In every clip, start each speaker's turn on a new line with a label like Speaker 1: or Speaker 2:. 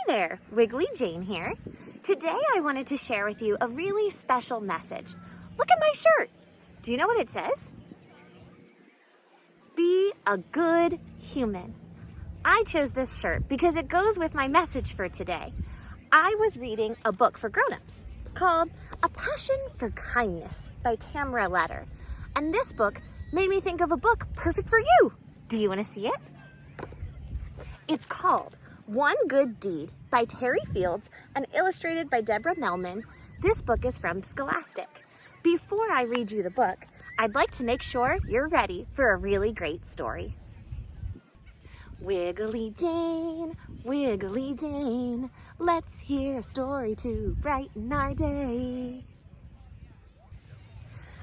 Speaker 1: there, Wiggly Jane here. Today I wanted to share with you a really special message. Look at my shirt. Do you know what it says? Be a good human. I chose this shirt because it goes with my message for today. I was reading a book for grown-ups called A Passion for Kindness by Tamara Letter. And this book made me think of a book perfect for you. Do you want to see it? It's called One Good Deed by Terri Fields and illustrated by Deborah Melman. This book is from Scholastic. Before I read you the book, I'd like to make sure you're ready for a really great story. Wiggly Jane, let's hear a story to brighten our day.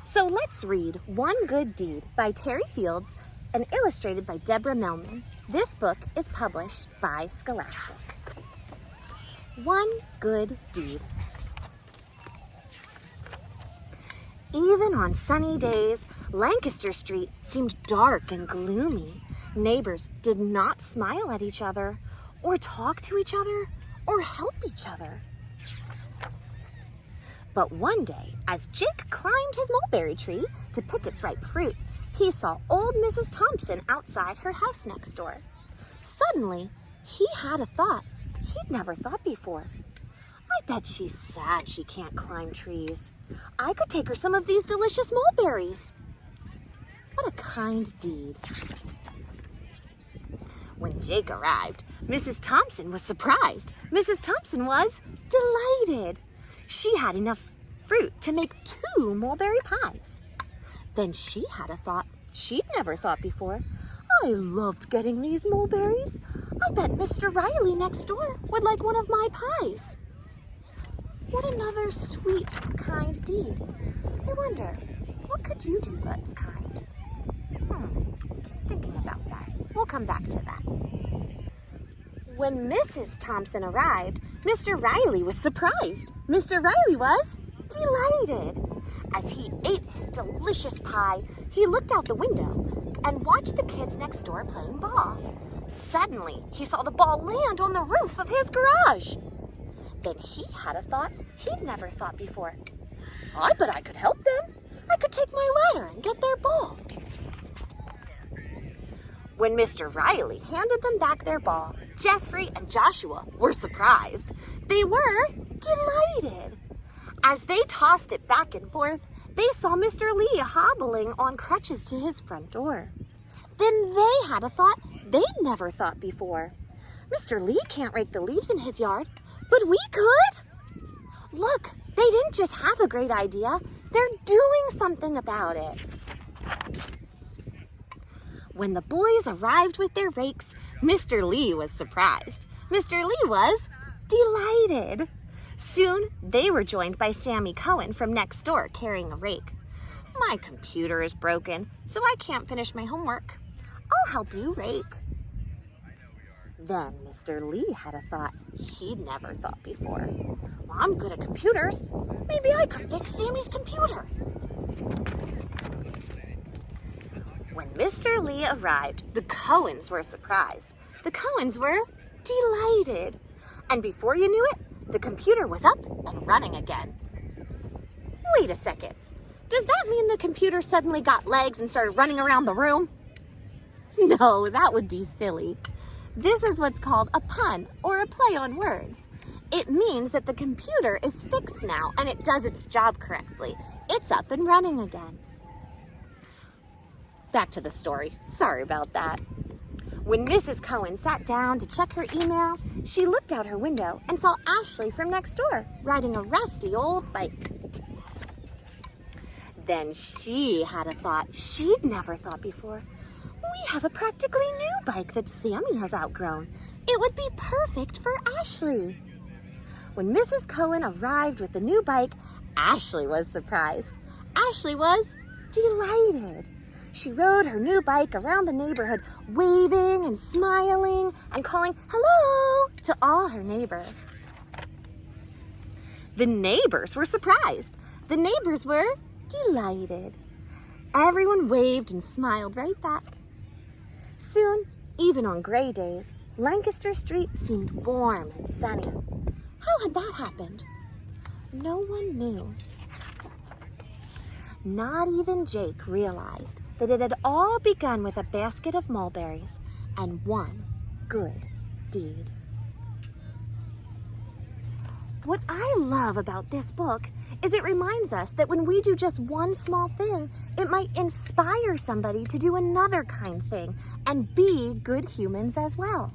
Speaker 1: So let's read One Good Deed by Terri Fields and illustrated by Deborah Melman. This book is published by Scholastic. One Good Deed. Even on sunny days, Lancaster Street seemed dark and gloomy. Neighbors did not smile at each other, or talk to each other, or help each other. But one day, as Jake climbed his mulberry tree to pick its ripe fruit, he saw old Mrs. Thompson outside her house next door. Suddenly, he had a thought he'd never thought before. I bet she's sad she can't climb trees. I could take her some of these delicious mulberries. What a kind deed. When Jake arrived, Mrs. Thompson was surprised. Mrs. Thompson was delighted. She had enough fruit to make 2 mulberry pies. Then she had a thought she'd never thought before. I loved getting these mulberries. I bet Mr. Riley next door would like one of my pies. What another sweet, kind deed. I wonder, what could you do that's kind? Keep thinking about that. We'll come back to that. When Mrs. Thompson arrived, Mr. Riley was surprised. Mr. Riley was delighted. As he ate his delicious pie, he looked out the window and watched the kids next door playing ball. Suddenly, he saw the ball land on the roof of his garage. Then he had a thought he'd never thought before. I bet I could help them. I could take my ladder and get their ball. When Mr. Riley handed them back their ball, Jeffrey and Joshua were surprised. They were delighted. As they tossed it back and forth, they saw Mr. Lee hobbling on crutches to his front door. Then they had a thought they'd never thought before. Mr. Lee can't rake the leaves in his yard, but we could. Look, they didn't just have a great idea, they're doing something about it. When the boys arrived with their rakes, Mr. Lee was surprised. Mr. Lee was delighted. Soon, they were joined by Sammy Cohen from next door carrying a rake. My computer is broken, so I can't finish my homework. I'll help you rake. Then Mr. Lee had a thought he'd never thought before. Well, I'm good at computers. Maybe I could fix Sammy's computer. When Mr. Lee arrived, the Cohens were surprised. The Cohens were delighted. And before you knew it, the computer was up and running again. Wait a second. Does that mean the computer suddenly got legs and started running around the room? No, that would be silly. This is what's called a pun or a play on words. It means that the computer is fixed now and it does its job correctly. It's up and running again. Back to the story. Sorry about that. When Mrs. Cohen sat down to check her email, she looked out her window and saw Ashley from next door riding a rusty old bike. Then she had a thought she'd never thought before. We have a practically new bike that Sammy has outgrown. It would be perfect for Ashley. When Mrs. Cohen arrived with the new bike, Ashley was surprised. Ashley was delighted. She rode her new bike around the neighborhood, waving and smiling and calling hello to all her neighbors. The neighbors were surprised. The neighbors were delighted. Everyone waved and smiled right back. Soon, even on gray days, Lancaster Street seemed warm and sunny. How had that happened? No one knew. Not even Jake realized that it had all begun with a basket of mulberries and one good deed. What I love about this book is it reminds us that when we do just one small thing, it might inspire somebody to do another kind thing and be good humans as well.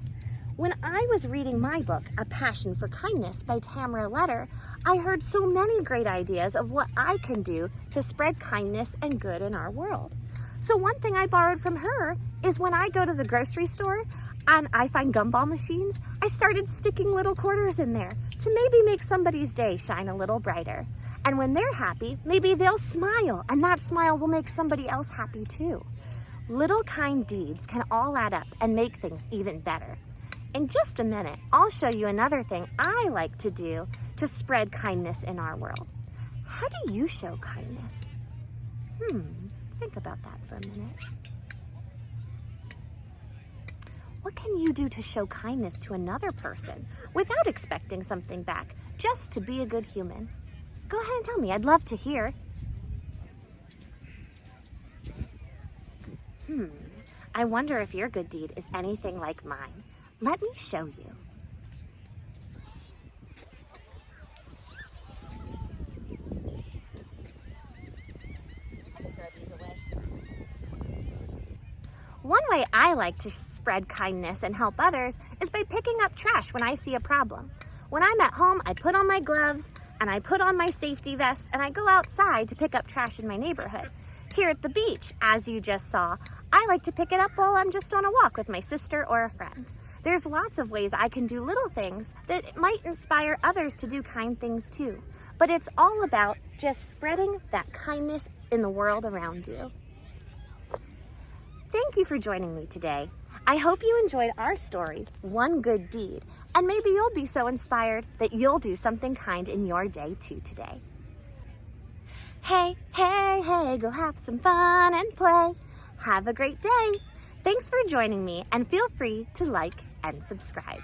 Speaker 1: When I was reading my book, A Passion for Kindness by Tamara Letter, I heard so many great ideas of what I can do to spread kindness and good in our world. So one thing I borrowed from her is when I go to the grocery store and I find gumball machines, I started sticking little quarters in there to maybe make somebody's day shine a little brighter. And when they're happy, maybe they'll smile, and that smile will make somebody else happy too. Little kind deeds can all add up and make things even better. In just a minute, I'll show you another thing I like to do to spread kindness in our world. How do you show kindness? Think about that for a minute. What can you do to show kindness to another person without expecting something back, just to be a good human? Go ahead and tell me. I'd love to hear. I wonder if your good deed is anything like mine. Let me show you. I can throw these away. One way I like to spread kindness and help others is by picking up trash when I see a problem. When I'm at home, I put on my gloves and I put on my safety vest and I go outside to pick up trash in my neighborhood. Here at the beach, as you just saw, I like to pick it up while I'm just on a walk with my sister or a friend. There's lots of ways I can do little things that might inspire others to do kind things too. But it's all about just spreading that kindness in the world around you. Thank you for joining me today. I hope you enjoyed our story, One Good Deed, and maybe you'll be so inspired that you'll do something kind in your day too today. Hey, hey, hey, go have some fun and play. Have a great day. Thanks for joining me, and feel free to like and subscribe.